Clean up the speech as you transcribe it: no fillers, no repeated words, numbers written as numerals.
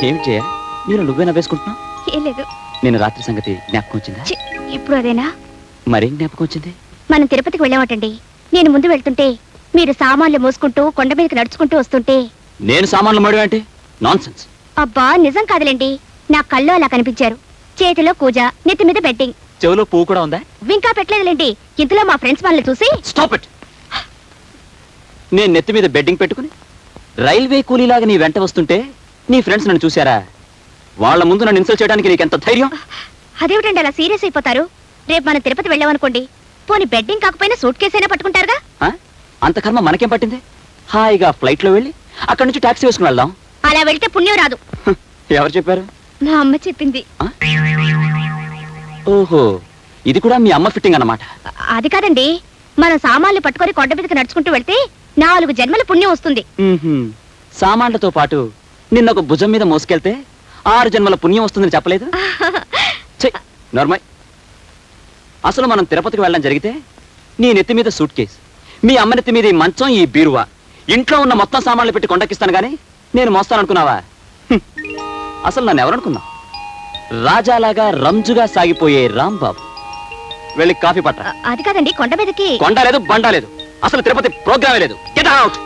ఏం చేయ నేను నువ్వేనా వేసుకుంటున్నా? ఏం లేదు. నేను రాత్రి సంగతి జ్ఞాపకం వచ్చిందా? ఇప్పుడు అదేనా? మరేం జ్ఞాపకం వచ్చింది? మనం తిరుపతికి వెళ్ళామటండి. నేను ముందు వెళ్తుంటే మీరు సామాన్లు మోసుకుంటూ కొండ మీదకి నడుచుకుంటూ వస్తుంటే నేను సామాన్లు మోయడం ఏంటి? నాన్సెన్స్. అబ్బా నిజం కాదులేండి, నా కళ్ళు అలా కనిపించారు. చేతిలో కూజ, నెత్తి మీద బెట్టింగ్. చెవులో పువ్వు కూడా ఉందా? ఇంకా పెట్టలేదులేండి. ఇంతలో మా ఫ్రెండ్స్ వాళ్ళని చూసి స్టాప్ ఇట్. నేను నెత్తి మీద బెడ్డింగ్ పెట్టుకుని రైల్వే కూలీలాగా నీ వెంట వస్తుంటే నీ ఫ్రెండ్స్ నన్ను చూశారా? వాళ్ళ ముందు నన్ను ఇన్సల్ట్ చేయడానికి నీకెంత ధైర్యం? అదేమిటండి అలా సీరియస్ అయిపోతారు? రేపు మనం తిరుపతి వెళ్ళామనుకోండి, పోనీ బెడ్డింగ్ కాకపోయినా సూట్ కేసు అయినా పట్టుకుంటారుగా. అంత కర్మ మనకేం పట్టింది? హాయిగా ఫ్లైట్ లో వెళ్ళి అక్కడి నుంచి టాక్సీ వేసుకుని వెళ్దాం. అలా వెళ్తే పుణ్యం రాదు. ఎవరు చెప్పారు? మా అమ్మ చెప్పింది. ఓహో, ఇది కూడా మీ అమ్మ ఫిట్టింగ్ అన్నమాట. అది కాదండి, మనం సామాన్లు పట్టుకొని కొండ మీదకి నడుచుకుంటూ వెళ్తే 4 జన్మల పుణ్యం వస్తుంది. సామాన్లతో పాటు నిన్న ఒక భుజం మీద మోసుకెళ్తే 6 జన్మల పుణ్యం వస్తుందని చెప్పలేదు? నార్మల్. అసలు మనం తిరుపతికి వెళ్ళడం జరిగితే నీ నెత్తి మీద సూట్ కేస్, మీ అమ్మ నెత్తి మీద ఈ మంచం, ఈ బీరువా, ఇంట్లో ఉన్న మొత్తం సామాన్లు పెట్టి కొండకిస్తాను గానీ నేను మోస్తాననుకున్నావా? అసలు నన్ను ఎవరనుకున్నా? రాజాలాగా రంజుగా సాగిపోయే రాంబాబు. వెళ్ళి కాఫీ పట్ట. అది కాదండి, కొండ మీదకి కొండ లేదు, బండ లేదు, అసలు తిరుపతి ప్రోగ్రామే లేదు. Get out.